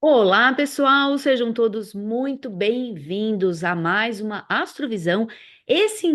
Olá, pessoal, sejam todos muito bem-vindos a mais uma Astrovisão. Esse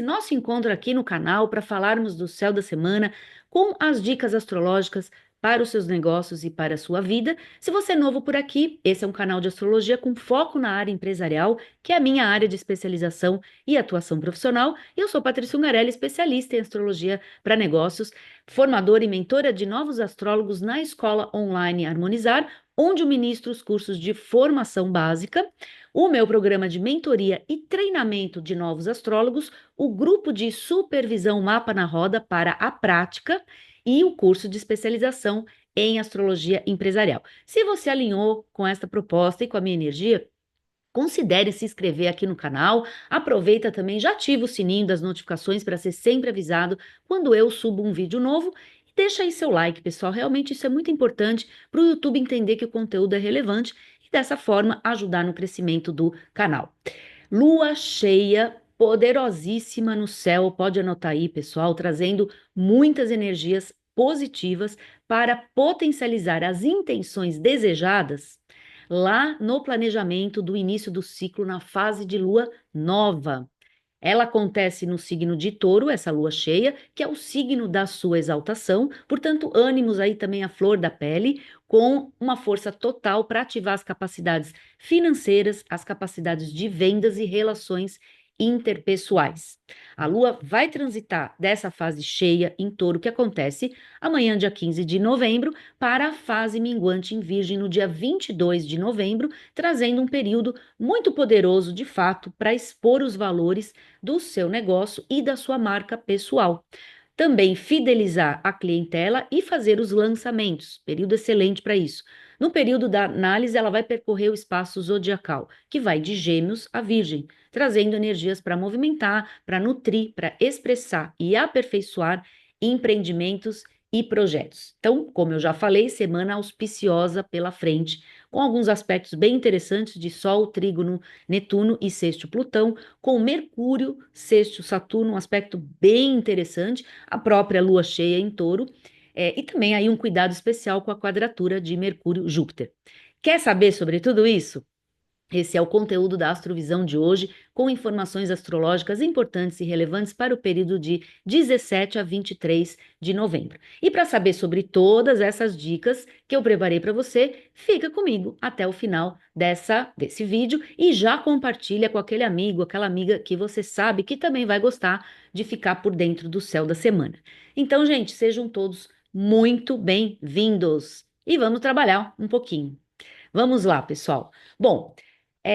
nosso encontro aqui no canal para falarmos do céu da semana com as dicas astrológicas para os seus negócios e para a sua vida. Se você é novo por aqui, esse é um canal de astrologia com foco na área empresarial, que é a minha área de especialização e atuação profissional. Eu sou Patrícia Ungarelli, especialista em astrologia para negócios, formadora e mentora de novos astrólogos na escola online Harmonizar, onde eu ministro os cursos de formação básica, o meu programa de mentoria e treinamento de novos astrólogos, o grupo de supervisão Mapa na Roda para a prática e o curso de especialização em astrologia empresarial. Se você alinhou com esta proposta e com a minha energia, considere se inscrever aqui no canal. Aproveita também, já ativa o sininho das notificações para ser sempre avisado quando eu subo um vídeo novo. E deixa aí seu like, pessoal. Realmente isso é muito importante para o YouTube entender que o conteúdo é relevante e dessa forma ajudar no crescimento do canal. Lua cheia, poderosíssima no céu, pode anotar aí, pessoal, trazendo muitas energias positivas para potencializar as intenções desejadas lá no planejamento do início do ciclo na fase de lua nova. Ela acontece no signo de Touro, essa lua cheia, que é o signo da sua exaltação, portanto, ânimos aí também à flor da pele, com uma força total para ativar as capacidades financeiras, as capacidades de vendas e relações interpessoais. A lua vai transitar dessa fase cheia em Touro, que acontece amanhã, dia 15 de novembro, para a fase minguante em Virgem no dia 22 de novembro, trazendo um período muito poderoso, de fato, para expor os valores do seu negócio e da sua marca pessoal. Também fidelizar a clientela e fazer os lançamentos, período excelente para isso. No período da análise, ela vai percorrer o espaço zodiacal, que vai de Gêmeos a Virgem, trazendo energias para movimentar, para nutrir, para expressar e aperfeiçoar empreendimentos e projetos. Então, como eu já falei, semana auspiciosa pela frente, com alguns aspectos bem interessantes de Sol, Trígono, Netuno e sexto Plutão, com Mercúrio, sexto Saturno, um aspecto bem interessante, a própria Lua cheia em Touro, e também aí um cuidado especial com a quadratura de Mercúrio-Júpiter. Quer saber sobre tudo isso? Esse é o conteúdo da Astrovisão de hoje, com informações astrológicas importantes e relevantes para o período de 17 a 23 de novembro. E para saber sobre todas essas dicas que eu preparei para você, fica comigo até o final desse vídeo e já compartilha com aquele amigo, aquela amiga que você sabe que também vai gostar de ficar por dentro do céu da semana. Então, gente, sejam todos muito bem-vindos e vamos trabalhar um pouquinho. Vamos lá, pessoal. Bom,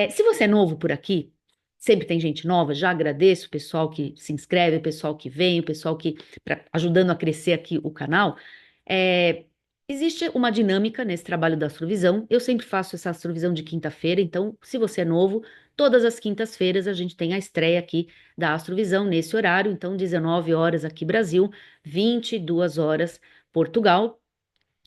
se você é novo por aqui, sempre tem gente nova, já agradeço o pessoal que se inscreve, o pessoal que vem, o pessoal que ajudando a crescer aqui o canal. É, existe uma dinâmica nesse trabalho da Astrovisão. Eu sempre faço essa Astrovisão de quinta-feira, então, se você é novo, todas as quintas-feiras a gente tem a estreia aqui da Astrovisão nesse horário, então 19 horas aqui Brasil, 22 horas Portugal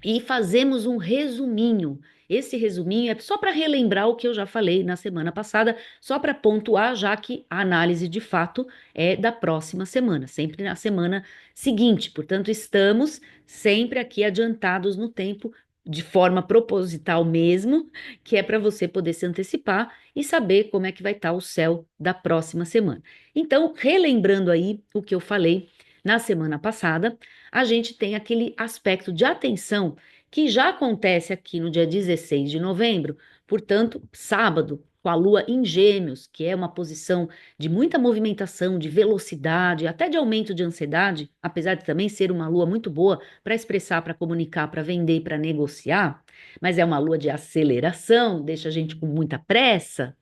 e fazemos um resuminho. Esse resuminho é só para relembrar o que eu já falei na semana passada, só para pontuar, já que a análise de fato é da próxima semana, sempre na semana seguinte. Portanto, estamos sempre aqui adiantados no tempo, de forma proposital mesmo, que é para você poder se antecipar e saber como é que vai estar o céu da próxima semana. Então, relembrando aí o que eu falei na semana passada, a gente tem aquele aspecto de atenção que já acontece aqui no dia 16 de novembro, portanto, sábado, com a Lua em Gêmeos, que é uma posição de muita movimentação, de velocidade, até de aumento de ansiedade, apesar de também ser uma Lua muito boa para expressar, para comunicar, para vender, para negociar, mas é uma Lua de aceleração, deixa a gente com muita pressa.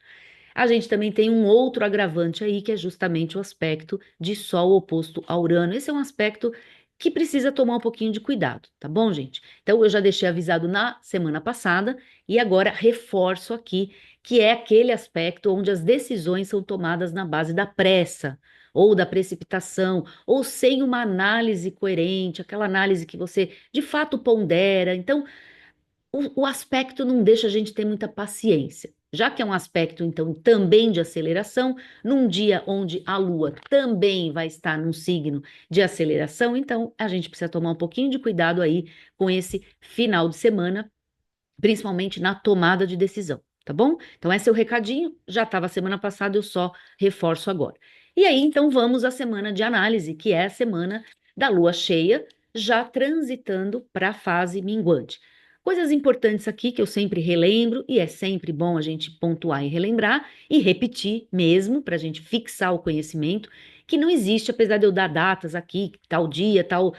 A gente também tem um outro agravante aí, que é justamente o aspecto de Sol oposto a Urano. Esse é um aspecto que precisa tomar um pouquinho de cuidado, tá bom, gente? Então, eu já deixei avisado na semana passada e agora reforço aqui, que é aquele aspecto onde as decisões são tomadas na base da pressa ou da precipitação, ou sem uma análise coerente, aquela análise que você de fato pondera. Então, o aspecto não deixa a gente ter muita paciência. Já que é um aspecto, então, também de aceleração, num dia onde a Lua também vai estar num signo de aceleração, então a gente precisa tomar um pouquinho de cuidado aí com esse final de semana, principalmente na tomada de decisão, tá bom? Então, esse é o recadinho, já estava semana passada, eu só reforço agora. E aí, então, vamos à semana de análise, que é a semana da lua cheia, já transitando para a fase minguante. Coisas importantes aqui que eu sempre relembro, e é sempre bom a gente pontuar e relembrar, e repetir mesmo, para a gente fixar o conhecimento, que não existe, apesar de eu dar datas aqui, tal dia, tal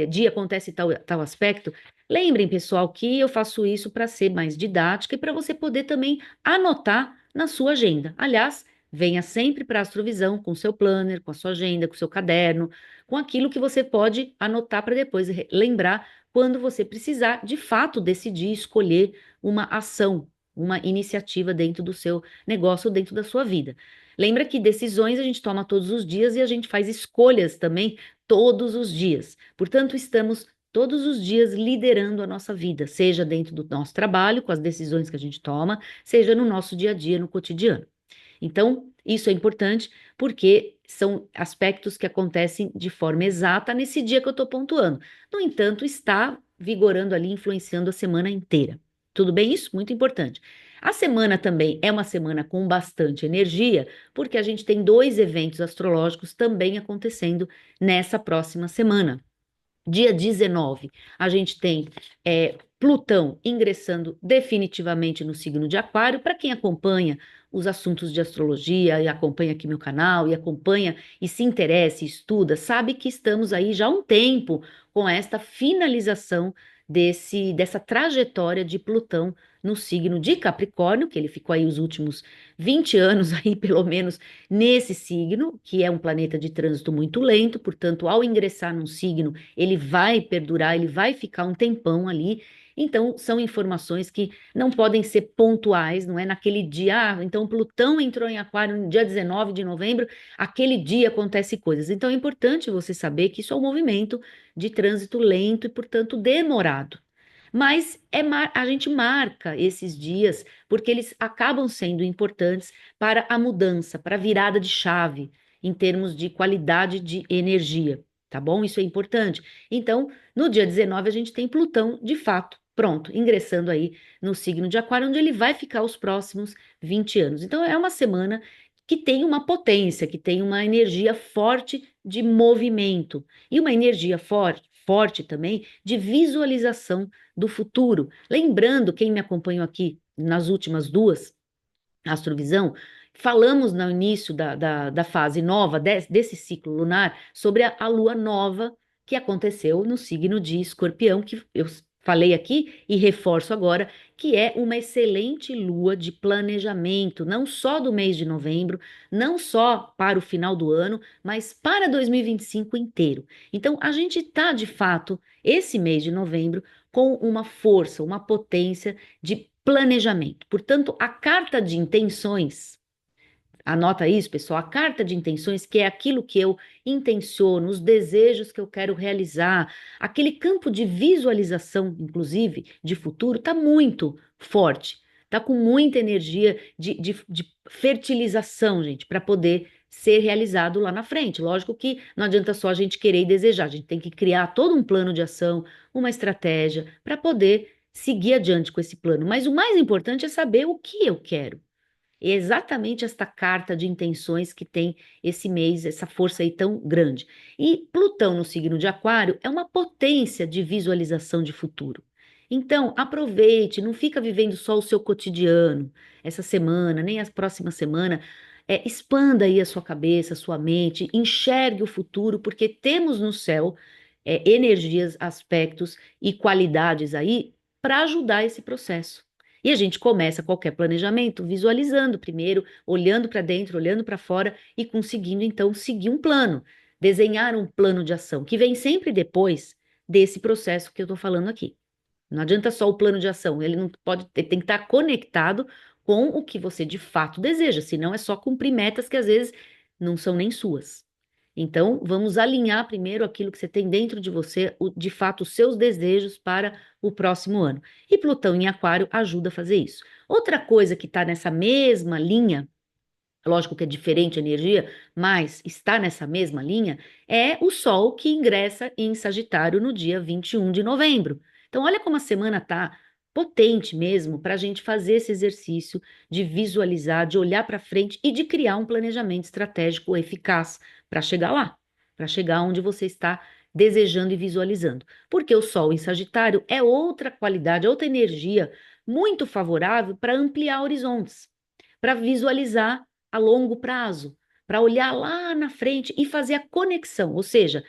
dia acontece tal aspecto. Lembrem, pessoal, que eu faço isso para ser mais didática e para você poder também anotar na sua agenda. Aliás, venha sempre para a Astrovisão com o seu planner, com a sua agenda, com o seu caderno, com aquilo que você pode anotar para depois lembrar quando você precisar, de fato, decidir escolher uma ação, uma iniciativa dentro do seu negócio, dentro da sua vida. Lembra que decisões a gente toma todos os dias e a gente faz escolhas também todos os dias. Portanto, estamos todos os dias liderando a nossa vida, seja dentro do nosso trabalho, com as decisões que a gente toma, seja no nosso dia a dia, no cotidiano. Então, isso é importante porque são aspectos que acontecem de forma exata nesse dia que eu estou pontuando. No entanto, está vigorando ali, influenciando a semana inteira. Tudo bem isso? Muito importante. A semana também é uma semana com bastante energia, porque a gente tem dois eventos astrológicos também acontecendo nessa próxima semana. Dia 19, a gente tem Plutão ingressando definitivamente no signo de Aquário. Para quem acompanha os assuntos de astrologia e acompanha aqui meu canal e acompanha e se interessa e estuda, sabe que estamos aí já há um tempo com esta finalização dessa trajetória de Plutão no signo de Capricórnio, que ele ficou aí os últimos 20 anos aí, pelo menos, nesse signo, que é um planeta de trânsito muito lento, portanto, ao ingressar num signo ele vai perdurar, ele vai ficar um tempão ali. Então, são informações que não podem ser pontuais, não é naquele dia. Ah, então Plutão entrou em Aquário no dia 19 de novembro, aquele dia acontece coisas. Então, é importante você saber que isso é um movimento de trânsito lento e, portanto, demorado. Mas a gente marca esses dias porque eles acabam sendo importantes para a mudança, para a virada de chave em termos de qualidade de energia, tá bom? Isso é importante. Então, no dia 19, a gente tem Plutão, de fato, pronto, ingressando aí no signo de Aquário, onde ele vai ficar os próximos 20 anos. Então, é uma semana que tem uma potência, que tem uma energia forte de movimento e uma energia forte também de visualização do futuro. Lembrando, quem me acompanhou aqui nas últimas duas, Astrovisão, falamos no início da fase nova desse ciclo lunar sobre a lua nova que aconteceu no signo de Escorpião, que eu falei aqui e reforço agora, que é uma excelente lua de planejamento, não só do mês de novembro, não só para o final do ano, mas para 2025 inteiro. Então, a gente está, de fato, esse mês de novembro, com uma força, uma potência de planejamento. Portanto, a carta de intenções, anota isso, pessoal, a carta de intenções, que é aquilo que eu intenciono, os desejos que eu quero realizar, aquele campo de visualização, inclusive, de futuro, está muito forte, está com muita energia de fertilização, gente, para poder ser realizado lá na frente. Lógico que não adianta só a gente querer e desejar, a gente tem que criar todo um plano de ação, uma estratégia para poder seguir adiante com esse plano. Mas o mais importante é saber o que eu quero. É exatamente esta carta de intenções que tem esse mês, essa força aí tão grande. E Plutão no signo de Aquário é uma potência de visualização de futuro. Então, aproveite, não fica vivendo só o seu cotidiano, essa semana, nem a próxima semana. Expanda aí a sua cabeça, a sua mente, enxergue o futuro, porque temos no céu energias, aspectos e qualidades aí para ajudar esse processo. E a gente começa qualquer planejamento visualizando primeiro, olhando para dentro, olhando para fora e conseguindo então seguir um plano, desenhar um plano de ação, que vem sempre depois desse processo que eu estou falando aqui. Não adianta só o plano de ação, ele não pode, ele tem que estar conectado com o que você de fato deseja, senão é só cumprir metas que às vezes não são nem suas. Então, vamos alinhar primeiro aquilo que você tem dentro de você, de fato, os seus desejos para o próximo ano. E Plutão em Aquário ajuda a fazer isso. Outra coisa que está nessa mesma linha, lógico que é diferente a energia, mas está nessa mesma linha, é o Sol que ingressa em Sagitário no dia 21 de novembro. Então, olha como a semana está potente mesmo para a gente fazer esse exercício de visualizar, de olhar para frente e de criar um planejamento estratégico eficaz para chegar lá, para chegar onde você está desejando e visualizando. Porque o Sol em Sagitário é outra qualidade, outra energia muito favorável para ampliar horizontes, para visualizar a longo prazo, para olhar lá na frente e fazer a conexão, ou seja,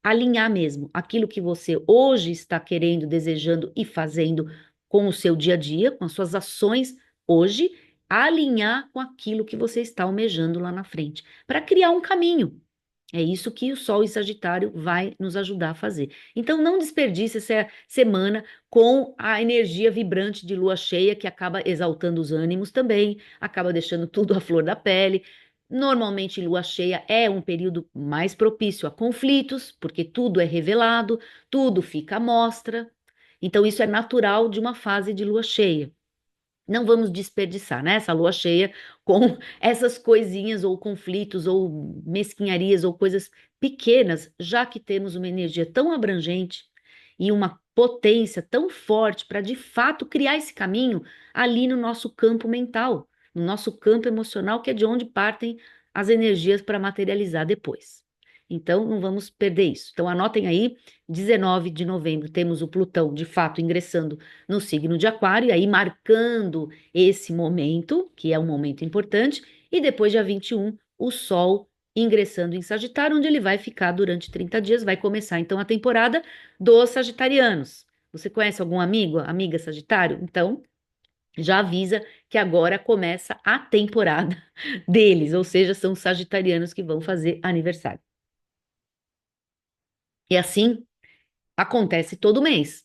alinhar mesmo aquilo que você hoje está querendo, desejando e fazendo com o seu dia a dia, com as suas ações hoje, alinhar com aquilo que você está almejando lá na frente, para criar um caminho. É isso que o Sol em Sagitário vai nos ajudar a fazer. Então, não desperdice essa semana com a energia vibrante de lua cheia, que acaba exaltando os ânimos também, acaba deixando tudo à flor da pele. Normalmente, lua cheia é um período mais propício a conflitos, porque tudo é revelado, tudo fica à mostra. Então, isso é natural de uma fase de lua cheia. Não vamos desperdiçar, né, essa lua cheia com essas coisinhas ou conflitos ou mesquinharias ou coisas pequenas, já que temos uma energia tão abrangente e uma potência tão forte para de fato criar esse caminho ali no nosso campo mental, no nosso campo emocional, que é de onde partem as energias para materializar depois. Então, não vamos perder isso. Então, anotem aí, 19 de novembro temos o Plutão de fato ingressando no signo de Aquário, e aí marcando esse momento, que é um momento importante, e depois, dia 21, o Sol ingressando em Sagitário, onde ele vai ficar durante 30 dias, vai começar então a temporada dos Sagitarianos. Você conhece algum amigo, amiga Sagitário? Então, já avisa que agora começa a temporada deles, ou seja, são os sagitarianos que vão fazer aniversário. E assim acontece todo mês.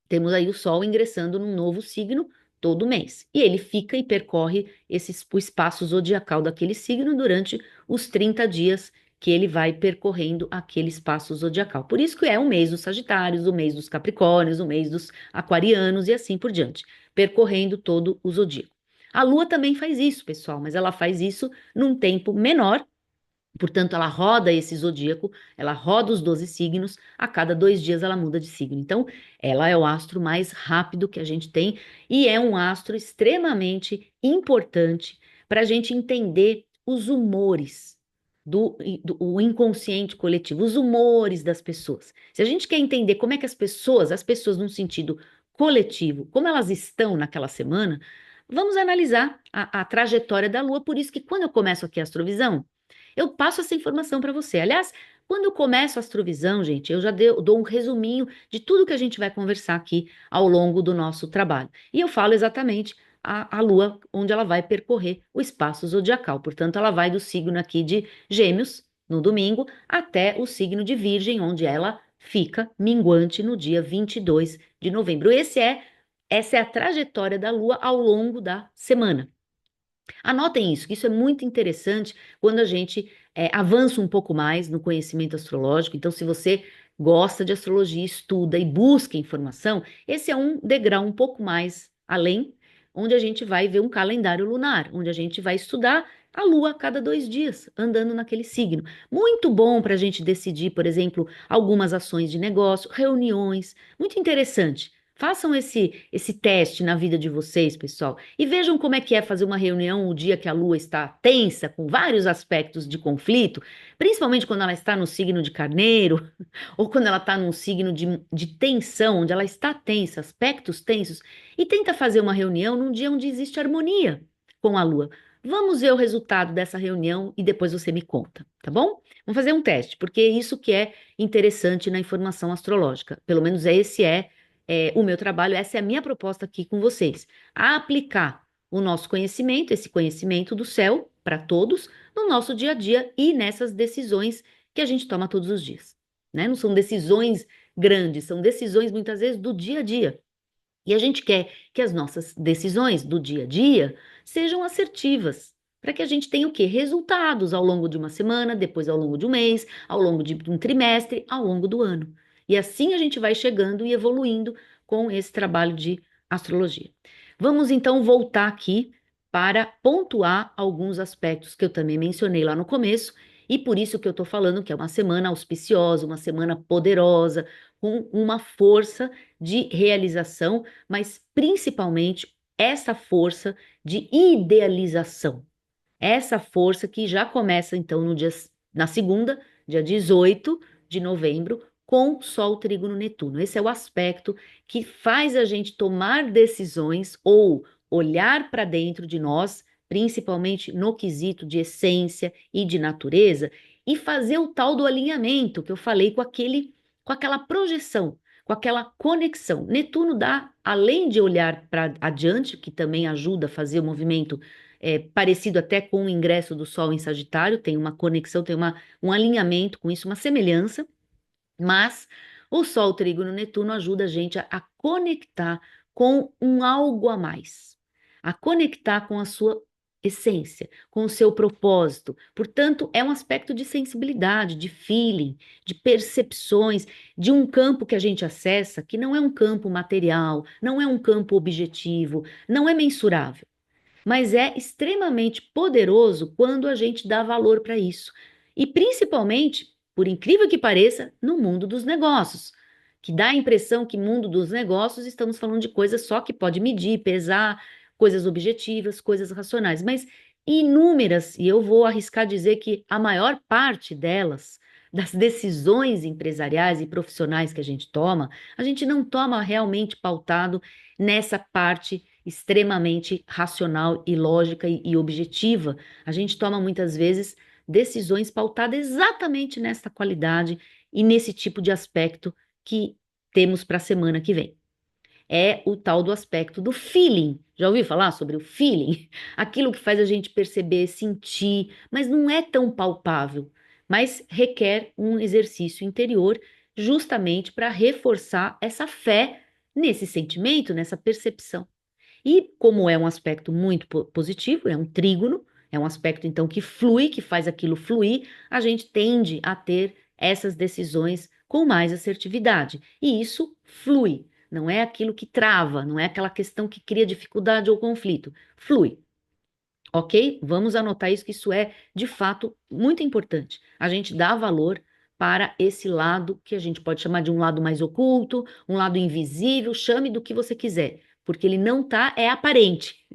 Temos aí o Sol ingressando num novo signo todo mês. E ele fica e percorre o espaço zodiacal daquele signo durante os 30 dias que ele vai percorrendo aquele espaço zodiacal. Por isso que é o mês dos Sagitários, o mês dos Capricórnios, o mês dos Aquarianos e assim por diante, percorrendo todo o zodíaco. A Lua também faz isso, pessoal, mas ela faz isso num tempo menor. Portanto, ela roda esse zodíaco, ela roda os 12 signos, a cada 2 dias ela muda de signo. Então, ela é o astro mais rápido que a gente tem e é um astro extremamente importante para a gente entender os humores o inconsciente coletivo, os humores das pessoas. Se a gente quer entender como é que as pessoas num sentido coletivo, como elas estão naquela semana, vamos analisar a trajetória da Lua. Por isso que quando eu começo aqui a astrovisão, eu passo essa informação para você. Aliás, quando eu começo a astrovisão, gente, eu já dou um resuminho de tudo que a gente vai conversar aqui ao longo do nosso trabalho. E eu falo exatamente a Lua, onde ela vai percorrer o espaço zodiacal. Portanto, ela vai do signo aqui de Gêmeos, no domingo, até o signo de Virgem, onde ela fica minguante no dia 22 de novembro. Essa é a trajetória da Lua ao longo da semana. Anotem isso, que isso é muito interessante quando a gente avança um pouco mais no conhecimento astrológico. Então, se você gosta de astrologia, estuda e busca informação, esse é um degrau um pouco mais além, onde a gente vai ver um calendário lunar, onde a gente vai estudar a Lua a cada 2 dias, andando naquele signo. Muito bom para a gente decidir, por exemplo, algumas ações de negócio, reuniões. Muito interessante. Façam esse teste na vida de vocês, pessoal, e vejam como é que é fazer uma reunião o dia que a Lua está tensa, com vários aspectos de conflito, principalmente quando ela está no signo de Carneiro, ou quando ela está num signo de tensão, onde ela está tensa, aspectos tensos, e tenta fazer uma reunião num dia onde existe harmonia com a Lua. Vamos ver o resultado dessa reunião e depois você me conta, tá bom? Vamos fazer um teste, porque é isso que é interessante na informação astrológica. Pelo menos esse é o meu trabalho, essa é a minha proposta aqui com vocês. A aplicar o nosso conhecimento, esse conhecimento do céu, para todos, no nosso dia a dia e nessas decisões que a gente toma todos os dias, né? Não são decisões grandes, são decisões muitas vezes do dia a dia. E a gente quer que as nossas decisões do dia a dia sejam assertivas, para que a gente tenha o quê? Resultados ao longo de uma semana, depois ao longo de um mês, ao longo de um trimestre, ao longo do ano. E assim a gente vai chegando e evoluindo com esse trabalho de astrologia. Vamos então voltar aqui para pontuar alguns aspectos que eu também mencionei lá no começo E por isso que eu estou falando que é uma semana auspiciosa, uma semana poderosa, com uma força de realização, mas principalmente essa força de idealização. Essa força que já começa então no dia, na segunda, dia 18 de novembro, com Sol Trígono Netuno. Esse é o aspecto que faz a gente tomar decisões ou olhar para dentro de nós, principalmente no quesito de essência e de natureza, e fazer o tal do alinhamento que eu falei com aquela projeção, com aquela conexão. Netuno dá, além de olhar para adiante, que também ajuda a fazer o movimento parecido até com o ingresso do Sol em Sagitário, tem uma conexão, tem um alinhamento com isso, uma semelhança, mas o Sol Trígono Netuno ajuda a gente a conectar com um algo a mais, a conectar com a sua essência, com o seu propósito. Portanto, é um aspecto de sensibilidade, de feeling, de percepções, de um campo que a gente acessa que não é um campo material, não é um campo objetivo, não é mensurável, mas é extremamente poderoso quando a gente dá valor para isso. E principalmente, por incrível que pareça, no mundo dos negócios, que dá a impressão que mundo dos negócios estamos falando de coisas só que pode medir, pesar, coisas objetivas, coisas racionais, mas inúmeras, e eu vou arriscar dizer que a maior parte delas, das decisões empresariais e profissionais que a gente não toma realmente pautado nessa parte extremamente racional e lógica e objetiva. A gente toma muitas vezes decisões pautadas exatamente nessa qualidade e nesse tipo de aspecto que temos para a semana que vem. É o tal do aspecto do feeling. Já ouviu falar sobre o feeling? Aquilo que faz a gente perceber, sentir, mas não é tão palpável, mas requer um exercício interior justamente para reforçar essa fé nesse sentimento, nessa percepção. E como é um aspecto muito positivo, é um trígono, é um aspecto então que flui, que faz aquilo fluir, a gente tende a ter essas decisões com mais assertividade. E isso flui, não é aquilo que trava, não é aquela questão que cria dificuldade ou conflito. Flui. Ok? Vamos anotar isso, que isso é de fato muito importante. A gente dá valor para esse lado que a gente pode chamar de um lado mais oculto, um lado invisível, chame do que você quiser, porque ele não tá, é aparente.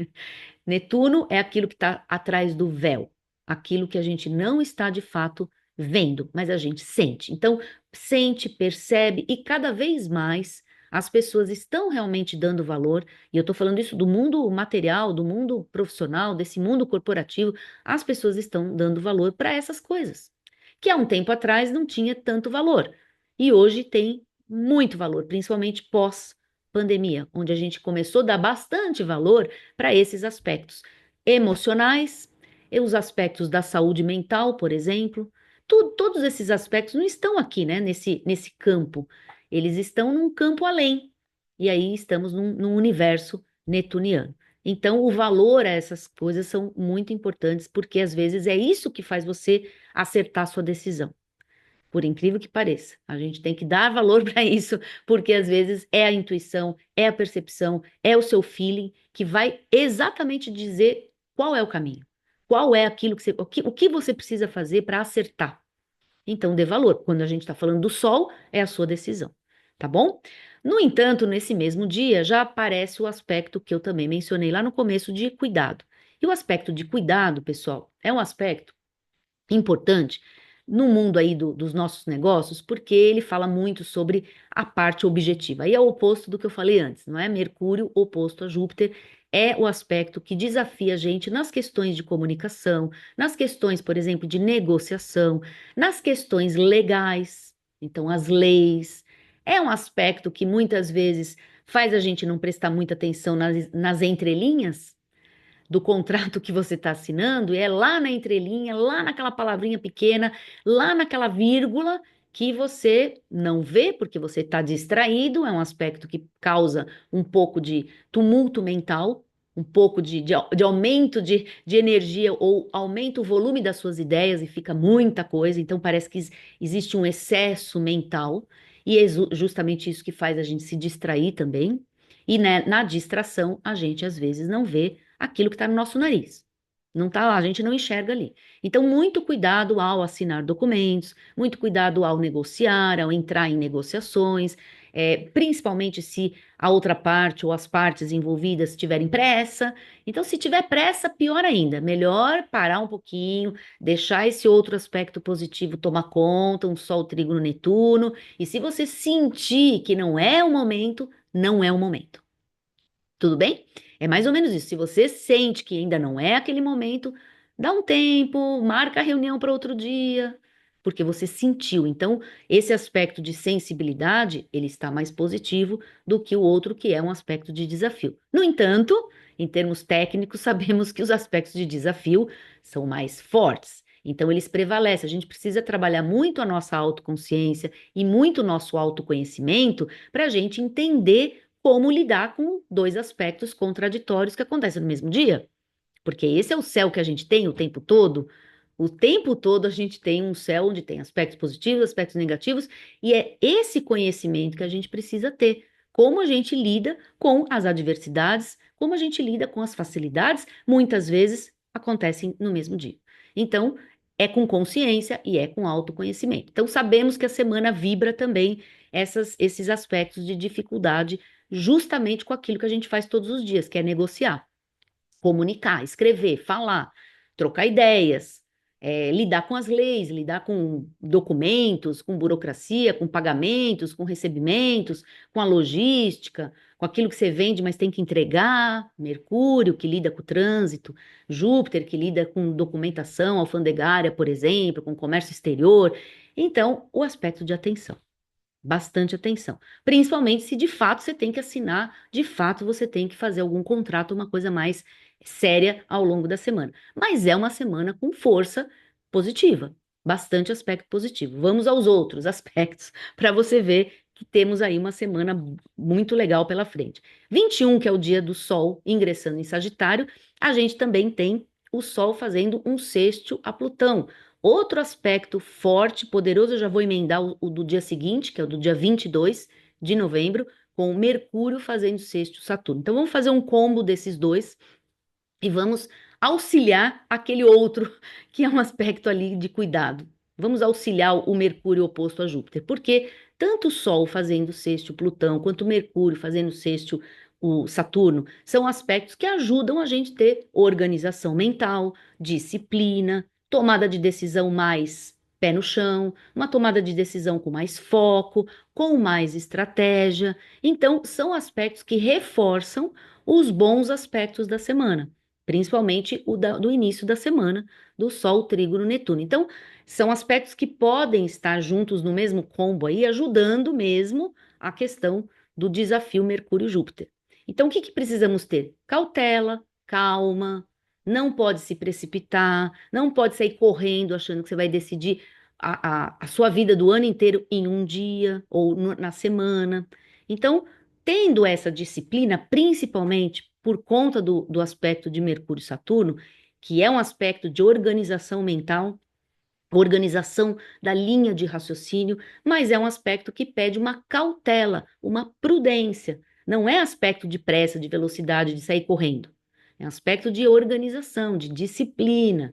Netuno é aquilo que está atrás do véu, aquilo que a gente não está de fato vendo, mas a gente sente. Então, sente, percebe e cada vez mais as pessoas estão realmente dando valor, e eu estou falando isso do mundo material, do mundo profissional, desse mundo corporativo, as pessoas estão dando valor para essas coisas, que há um tempo atrás não tinha tanto valor, e hoje tem muito valor, principalmente pós-pandemia, onde a gente começou a dar bastante valor para esses aspectos emocionais, e os aspectos da saúde mental, por exemplo. Todos esses aspectos não estão aqui, né, nesse campo. Eles estão num campo além. E aí estamos num universo netuniano. Então, o valor a essas coisas são muito importantes, porque às vezes é isso que faz você acertar a sua decisão. Por incrível que pareça, a gente tem que dar valor para isso, porque às vezes é a intuição, é a percepção, é o seu feeling que vai exatamente dizer qual é o caminho, qual é aquilo que o que você precisa fazer para acertar. Então, dê valor. Quando a gente está falando do sol, é a sua decisão, tá bom? No entanto, nesse mesmo dia já aparece o aspecto que eu também mencionei lá no começo de cuidado. E o aspecto de cuidado, pessoal, é um aspecto importante no mundo aí dos nossos negócios, porque ele fala muito sobre a parte objetiva. Aí é o oposto do que eu falei antes, não é? Mercúrio oposto a Júpiter é o aspecto que desafia a gente nas questões de comunicação, nas questões, por exemplo, de negociação, nas questões legais. Então, as leis. É um aspecto que muitas vezes faz a gente não prestar muita atenção nas entrelinhas do contrato que você está assinando, é lá na entrelinha, lá naquela palavrinha pequena, lá naquela vírgula que você não vê porque você está distraído, é um aspecto que causa um pouco de tumulto mental, um pouco de aumento de energia ou aumenta o volume das suas ideias e fica muita coisa, então parece que existe um excesso mental, e é justamente isso que faz a gente se distrair também. E né, na distração, a gente às vezes não vê aquilo que está no nosso nariz. Não está lá, a gente não enxerga ali. Então, muito cuidado ao assinar documentos, muito cuidado ao negociar, ao entrar em negociações, principalmente se a outra parte ou as partes envolvidas tiverem pressa. Então, se tiver pressa, pior ainda. Melhor parar um pouquinho, deixar esse outro aspecto positivo tomar conta, um Sol, Trígono, Netuno. E se você sentir que não é o momento, não é o momento. Tudo bem? É mais ou menos isso. Se você sente que ainda não é aquele momento, dá um tempo, marca a reunião para outro dia, porque você sentiu. Então, esse aspecto de sensibilidade, ele está mais positivo do que o outro, que é um aspecto de desafio. No entanto, em termos técnicos, sabemos que os aspectos de desafio são mais fortes. Então, eles prevalecem. A gente precisa trabalhar muito a nossa autoconsciência e muito o nosso autoconhecimento para a gente entender como lidar com dois aspectos contraditórios que acontecem no mesmo dia. Porque esse é o céu que a gente tem o tempo todo. O tempo todo a gente tem um céu onde tem aspectos positivos, aspectos negativos, e é esse conhecimento que a gente precisa ter. Como a gente lida com as adversidades, como a gente lida com as facilidades, muitas vezes acontecem no mesmo dia. Então, é com consciência e é com autoconhecimento. Então, sabemos que a semana vibra também esses aspectos de dificuldade, justamente com aquilo que a gente faz todos os dias, que é negociar, comunicar, escrever, falar, trocar ideias, lidar com as leis, lidar com documentos, com burocracia, com pagamentos, com recebimentos, com a logística, com aquilo que você vende, mas tem que entregar. Mercúrio, que lida com o trânsito, Júpiter, que lida com documentação alfandegária, por exemplo, com comércio exterior. Então, o aspecto de atenção. Bastante atenção. Principalmente se de fato você tem que assinar, de fato você tem que fazer algum contrato, uma coisa mais séria ao longo da semana. Mas é uma semana com força positiva, bastante aspecto positivo. Vamos aos outros aspectos para você ver que temos aí uma semana muito legal pela frente. 21, que é o dia do Sol ingressando em Sagitário, a gente também tem o Sol fazendo um sexto a Plutão. Outro aspecto forte, poderoso, eu já vou emendar o do dia seguinte, que é o do dia 22 de novembro, com o Mercúrio fazendo sexto Saturno. Então vamos fazer um combo desses dois e vamos auxiliar aquele outro, que é um aspecto ali de cuidado. Vamos auxiliar o Mercúrio oposto a Júpiter, porque tanto o Sol fazendo sexto Plutão, quanto o Mercúrio fazendo sexto o Saturno, são aspectos que ajudam a gente ter organização mental, disciplina, tomada de decisão mais pé no chão, uma tomada de decisão com mais foco, com mais estratégia. Então, são aspectos que reforçam os bons aspectos da semana, principalmente do início da semana, do Sol, Trígono, Netuno. Então, são aspectos que podem estar juntos no mesmo combo aí, ajudando mesmo a questão do desafio Mercúrio-Júpiter. Então, o que que precisamos ter? Cautela, calma, não pode se precipitar, não pode sair correndo achando que você vai decidir a sua vida do ano inteiro em um dia ou na semana. Então, tendo essa disciplina, principalmente por conta do aspecto de Mercúrio e Saturno, que é um aspecto de organização mental, organização da linha de raciocínio, mas é um aspecto que pede uma cautela, uma prudência. Não é aspecto de pressa, de velocidade, de sair correndo. É aspecto de organização, de disciplina,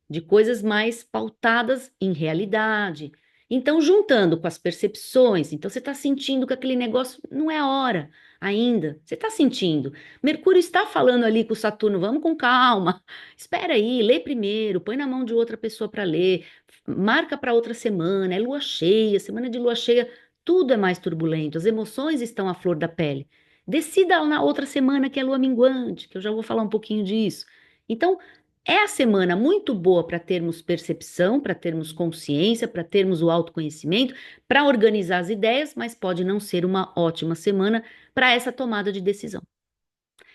de coisas mais pautadas em realidade. Então, juntando com as percepções, então você está sentindo que aquele negócio não é a hora ainda. Você está sentindo. Mercúrio está falando ali com o Saturno, vamos com calma. Espera aí, lê primeiro, põe na mão de outra pessoa para ler, marca para outra semana, é lua cheia, semana de lua cheia, tudo é mais turbulento, as emoções estão à flor da pele. Decida na outra semana que é lua minguante, que eu já vou falar um pouquinho disso. Então, é a semana muito boa para termos percepção, para termos consciência, para termos o autoconhecimento, para organizar as ideias, mas pode não ser uma ótima semana para essa tomada de decisão.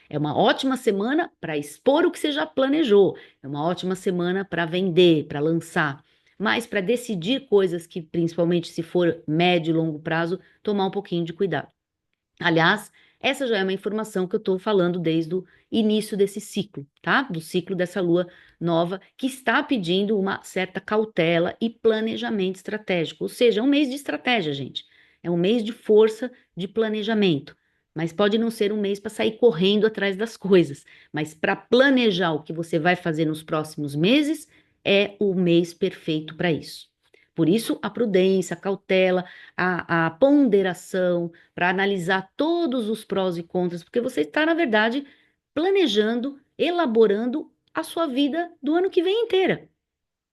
É uma ótima semana para expor o que você já planejou, é uma ótima semana para vender, para lançar, mas para decidir coisas que, principalmente se for médio e longo prazo, tomar um pouquinho de cuidado. Aliás, essa já é uma informação que eu estou falando desde o início desse ciclo, tá? Do ciclo dessa lua nova, que está pedindo uma certa cautela e planejamento estratégico. Ou seja, é um mês de estratégia, gente. É um mês de força de planejamento. mas pode não ser um mês para sair correndo atrás das coisas, mas para planejar o que você vai fazer nos próximos meses, é o mês perfeito para isso. Por isso, a prudência, a cautela, a ponderação, para analisar todos os prós e contras, porque você está, na verdade, planejando, elaborando a sua vida do ano que vem inteira.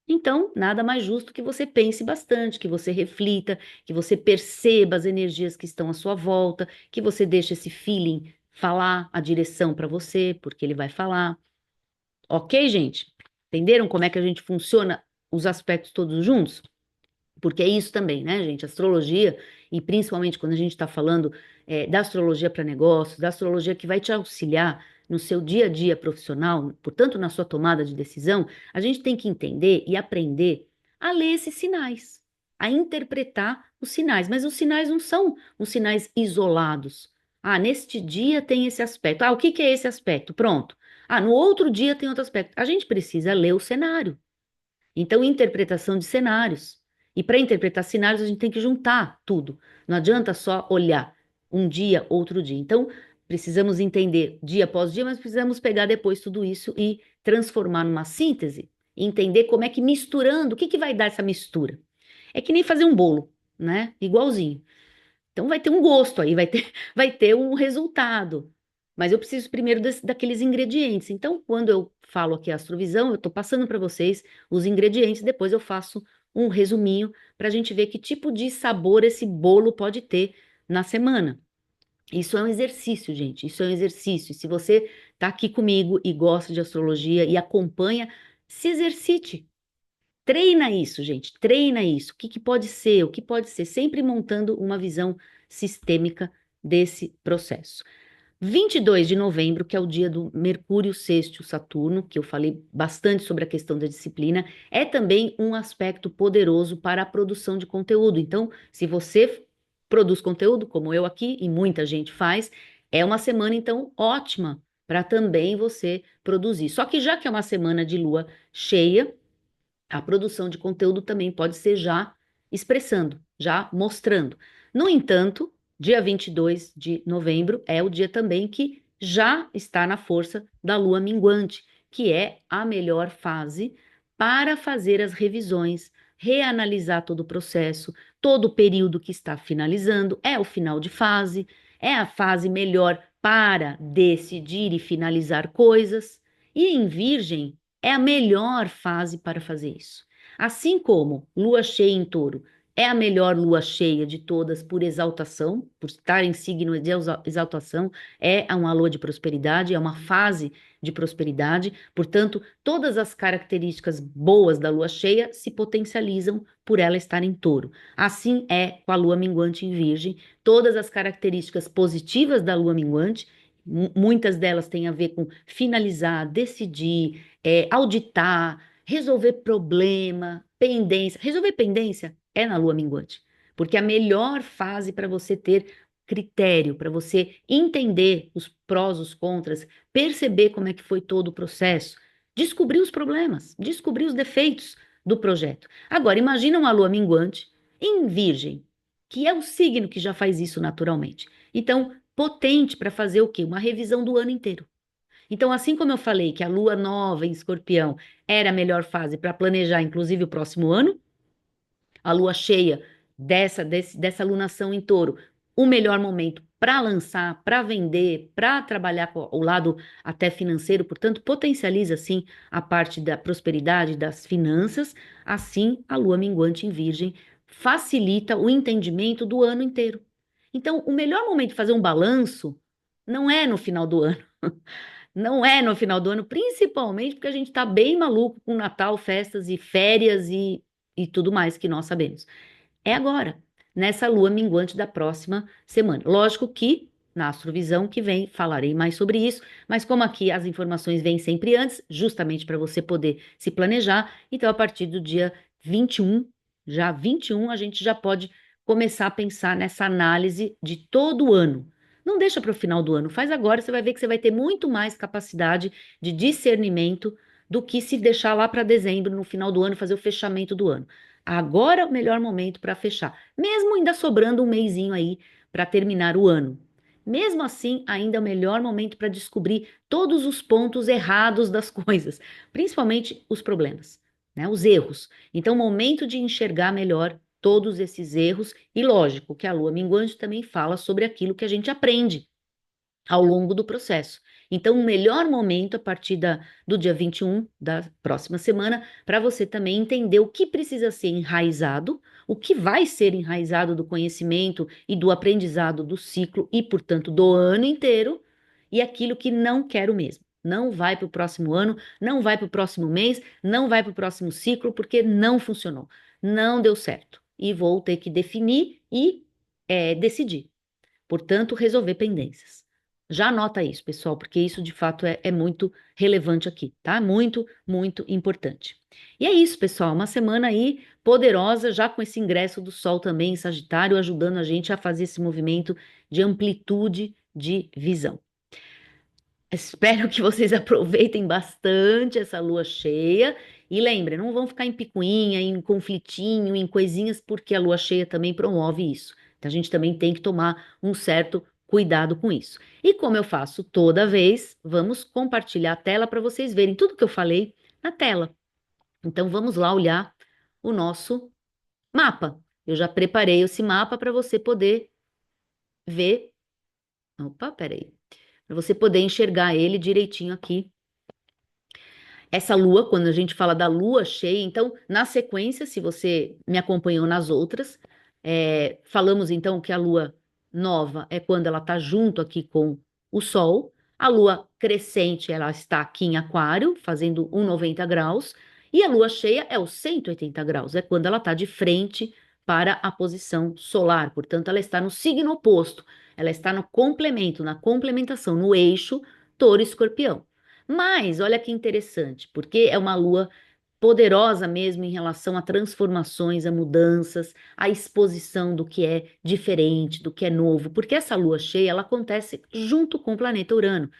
Então, nada mais justo que você pense bastante, que você reflita, que você perceba as energias que estão à sua volta, que você deixe esse feeling falar a direção para você, porque ele vai falar. Ok, gente? Entenderam como é que a gente funciona os aspectos todos juntos? Porque é isso também, né, gente? Astrologia, e principalmente quando a gente está falando da astrologia para negócios, da astrologia que vai te auxiliar no seu dia a dia profissional, portanto, na sua tomada de decisão, a gente tem que entender e aprender a ler esses sinais, a interpretar os sinais. Mas os sinais não são os sinais isolados. Ah, neste dia tem esse aspecto. Ah, o que que é esse aspecto? Pronto. Ah, no outro dia tem outro aspecto. A gente precisa ler o cenário. Então, interpretação de cenários. E para interpretar cenários, a gente tem que juntar tudo. Não adianta só olhar um dia, outro dia. Então, precisamos entender dia após dia, mas precisamos pegar depois tudo isso e transformar numa síntese e entender como é que misturando, o que que vai dar essa mistura? É que nem fazer um bolo, né? Igualzinho. Então vai ter um gosto aí, vai ter um resultado. Mas eu preciso primeiro daqueles ingredientes. Então, quando eu falo aqui astrovisão, eu estou passando para vocês os ingredientes, depois eu faço um resuminho para a gente ver que tipo de sabor esse bolo pode ter na semana. Isso é um exercício, gente. Isso é um exercício. E se você está aqui comigo e gosta de astrologia e acompanha, se exercite. Treina isso, gente, treina isso. O que que pode ser? O que pode ser? Sempre montando uma visão sistêmica desse processo. 22 de novembro, que é o dia do Mercúrio sextil Saturno, que eu falei bastante sobre a questão da disciplina, é também um aspecto poderoso para a produção de conteúdo. Então, se você produz conteúdo, como eu aqui, e muita gente faz, é uma semana, então, ótima para também você produzir. Só que já que é uma semana de lua cheia, a produção de conteúdo também pode ser já expressando, já mostrando. No entanto, dia 22 de novembro é o dia também que já está na força da lua minguante, que é a melhor fase para fazer as revisões, reanalisar todo o processo, todo o período que está finalizando, é o final de fase, é a fase melhor para decidir e finalizar coisas. E em Virgem, é a melhor fase para fazer isso. Assim como lua cheia em touro é a melhor lua cheia de todas por exaltação, por estar em signo de exaltação, é uma lua de prosperidade, é uma fase de prosperidade, portanto, todas as características boas da lua cheia se potencializam por ela estar em touro. Assim é com a lua minguante em Virgem, todas as características positivas da lua minguante, muitas delas têm a ver com finalizar, decidir, auditar, resolver problema, pendência. Resolver pendência é na lua minguante, porque é a melhor fase para você ter critério, para você entender os prós, os contras, perceber como é que foi todo o processo, descobrir os problemas, descobrir os defeitos do projeto. Agora, imagina uma lua minguante em Virgem, que é o signo que já faz isso naturalmente. Então, potente para fazer o quê? Uma revisão do ano inteiro. Então, assim como eu falei que a lua nova em Escorpião era a melhor fase para planejar, inclusive, o próximo ano, a lua cheia dessa alunação em Touro, o melhor momento para lançar, para vender, para trabalhar com o lado até financeiro, portanto, potencializa assim a parte da prosperidade, das finanças, assim a lua minguante em Virgem facilita o entendimento do ano inteiro. Então, o melhor momento de fazer um balanço não é no final do ano. Não é no final do ano, principalmente porque a gente está bem maluco com Natal, festas e férias e tudo mais que nós sabemos. É agora, nessa lua minguante da próxima semana. Lógico que na astrovisão que vem falarei mais sobre isso, mas como aqui as informações vêm sempre antes, justamente para você poder se planejar, então a partir do dia 21, já 21, a gente já pode começar a pensar nessa análise de todo o ano. Não deixa para o final do ano, faz agora, você vai ver que você vai ter muito mais capacidade de discernimento do que se deixar lá para dezembro, no final do ano, fazer o fechamento do ano. Agora é o melhor momento para fechar, mesmo ainda sobrando um mesinho aí para terminar o ano. Mesmo assim, ainda é o melhor momento para descobrir todos os pontos errados das coisas, principalmente os problemas, né? Os erros. Então, momento de enxergar melhor todos esses erros, e lógico que a lua minguante também fala sobre aquilo que a gente aprende ao longo do processo. Então, o melhor momento a partir do dia 21 da próxima semana, para você também entender o que precisa ser enraizado, o que vai ser enraizado do conhecimento e do aprendizado do ciclo e, portanto, do ano inteiro, e aquilo que não quero mesmo. Não vai para o próximo ano, não vai para o próximo mês, não vai para o próximo ciclo, porque não funcionou, não deu certo. E vou ter que definir e decidir. Portanto, resolver pendências. Já anota isso, pessoal, porque isso de fato é muito relevante aqui, tá? Muito, muito importante. E é isso, pessoal, uma semana aí poderosa, já com esse ingresso do Sol também em Sagitário, ajudando a gente a fazer esse movimento de amplitude de visão. Espero que vocês aproveitem bastante essa lua cheia. E lembrem, não vão ficar em picuinha, em conflitinho, em coisinhas, porque a lua cheia também promove isso. Então a gente também tem que tomar um certo cuidado com isso. E como eu faço toda vez, vamos compartilhar a tela para vocês verem tudo que eu falei na tela. Então vamos lá olhar o nosso mapa. Eu já preparei esse mapa para você poder ver. Opa, peraí. Para você poder enxergar ele direitinho aqui. Essa lua, quando a gente fala da lua cheia, então, na sequência, se você me acompanhou nas outras, falamos então que a lua nova é quando ela está junto aqui com o Sol, a lua crescente, ela está aqui em Aquário, fazendo 90 graus, e a lua cheia é os 180 graus, é quando ela está de frente para a posição solar, portanto, ela está no signo oposto, ela está no complemento, na complementação, no eixo Touro-Escorpião. Mas olha que interessante, porque é uma lua poderosa mesmo em relação a transformações, a mudanças, a exposição do que é diferente, do que é novo, porque essa lua cheia ela acontece junto com o planeta Urano.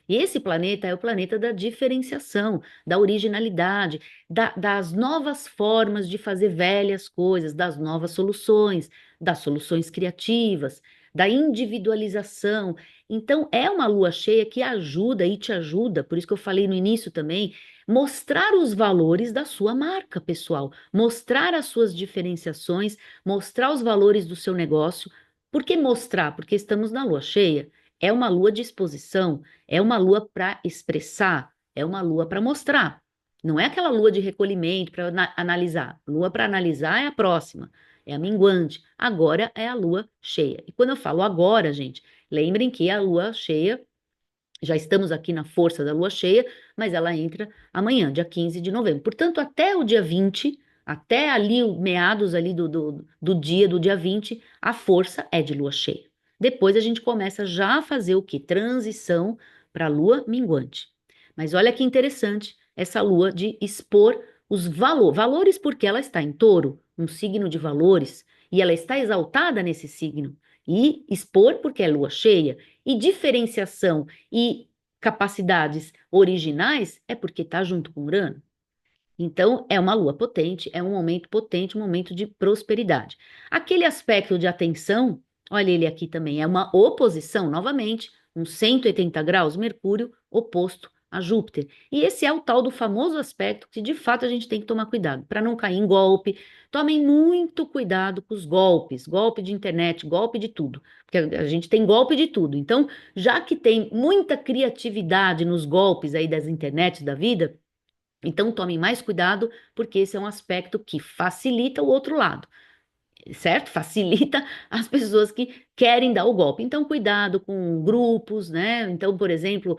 E esse planeta é o planeta da diferenciação, da originalidade, das novas formas de fazer velhas coisas, das novas soluções, das soluções criativas, da individualização. Então, é uma lua cheia que ajuda e te ajuda, por isso que eu falei no início também, mostrar os valores da sua marca, pessoal, mostrar as suas diferenciações, mostrar os valores do seu negócio. Por que mostrar? Porque estamos na lua cheia. É uma lua de exposição. É uma lua para expressar, é uma lua para mostrar. Não é aquela lua de recolhimento para analisar. Lua para analisar é a próxima, é a minguante. Agora é a lua cheia. E quando eu falo agora, gente, lembrem que a lua cheia, já estamos aqui na força da lua cheia, mas ela entra amanhã, dia 15 de novembro. Portanto, até o dia 20, até ali, meados ali do dia 20, a força é de lua cheia. Depois a gente começa já a fazer o que? Transição para a lua minguante. Mas olha que interessante essa lua de expor os valores porque ela está em touro, um signo de valores, e ela está exaltada nesse signo. E expor porque é lua cheia. E diferenciação e capacidades originais é porque está junto com Urano. Então, é uma lua potente, é um momento potente, um momento de prosperidade. Aquele aspecto de atenção, olha ele aqui também, é uma oposição, novamente, um 180 graus, Mercúrio oposto a Júpiter. E esse é o tal do famoso aspecto que, de fato, a gente tem que tomar cuidado para não cair em golpe. Tomem muito cuidado com os golpes, golpe de internet, golpe de tudo, porque a gente tem golpe de tudo. Então, já que tem muita criatividade nos golpes aí das internets da vida, então, tomem mais cuidado, porque esse é um aspecto que facilita o outro lado, certo? Facilita as pessoas que querem dar o golpe. Então, cuidado com grupos, né? Então, por exemplo,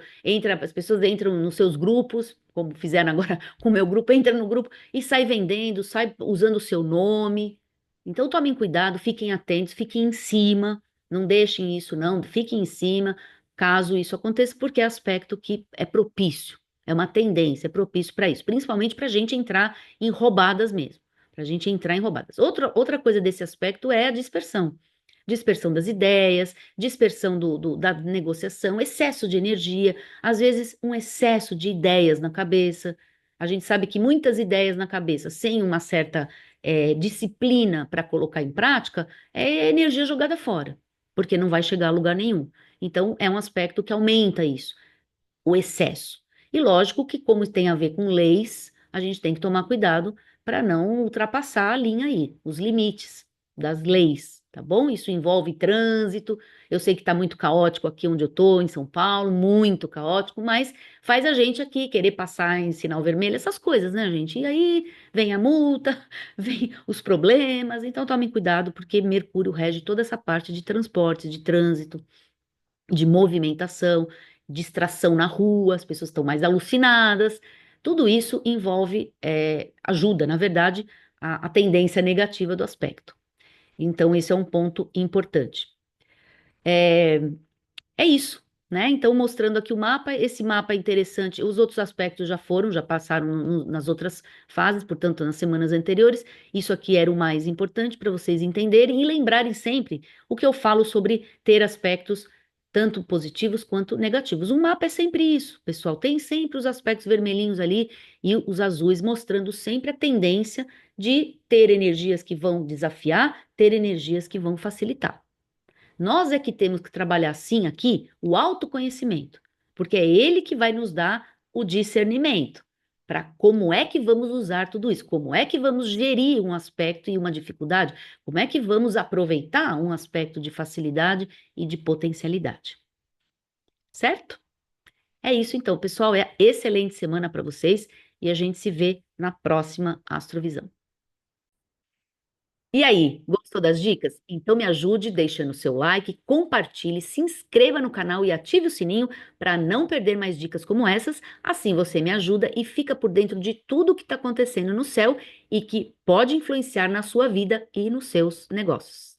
as pessoas entram nos seus grupos, como fizeram agora com o meu grupo, entra no grupo e sai vendendo, sai usando o seu nome. Então, tomem cuidado, fiquem atentos, fiquem em cima, não deixem isso, não, fiquem em cima, caso isso aconteça, porque é aspecto que é propício. É uma tendência, é propício para isso, principalmente para a gente entrar em roubadas mesmo, para a gente entrar em roubadas. Outra coisa desse aspecto é a dispersão. Dispersão das ideias, dispersão da negociação, excesso de energia, às vezes um excesso de ideias na cabeça. A gente sabe que muitas ideias na cabeça, sem uma certa disciplina para colocar em prática, é energia jogada fora. porque não vai chegar a lugar nenhum. Então, é um aspecto que aumenta isso, o excesso. E lógico que, como tem a ver com leis, a gente tem que tomar cuidado para não ultrapassar a linha aí, os limites das leis, tá bom? Isso envolve trânsito. Eu sei que está muito caótico aqui onde eu estou, em São Paulo, muito caótico, mas faz a gente aqui querer passar em sinal vermelho, essas coisas, né, gente? E aí vem a multa, vem os problemas. Então tomem cuidado, porque Mercúrio rege toda essa parte de transporte, de trânsito, de movimentação, distração na rua, as pessoas estão mais alucinadas. Tudo isso envolve, ajuda, na verdade, a tendência negativa do aspecto. Então, esse é um ponto importante. É, é isso, né? Então, mostrando aqui o mapa, esse mapa é interessante. Os outros aspectos já foram, já passaram nas outras fases, portanto, nas semanas anteriores. Isso aqui era o mais importante para vocês entenderem e lembrarem sempre o que eu falo sobre ter aspectos tanto positivos quanto negativos. Um mapa é sempre isso, pessoal. Tem sempre os aspectos vermelhinhos ali e os azuis, mostrando sempre a tendência de ter energias que vão desafiar, ter energias que vão facilitar. Nós é que temos que trabalhar, sim, aqui, o autoconhecimento, porque é ele que vai nos dar o discernimento para como é que vamos usar tudo isso, como é que vamos gerir um aspecto e uma dificuldade, como é que vamos aproveitar um aspecto de facilidade e de potencialidade. Certo? É isso então, pessoal. É excelente semana para vocês e a gente se vê na próxima Astrovisão. E aí, gostou das dicas? Então me ajude deixando seu like, compartilhe, se inscreva no canal e ative o sininho para não perder mais dicas como essas. Assim você me ajuda e fica por dentro de tudo o que está acontecendo no céu e que pode influenciar na sua vida e nos seus negócios.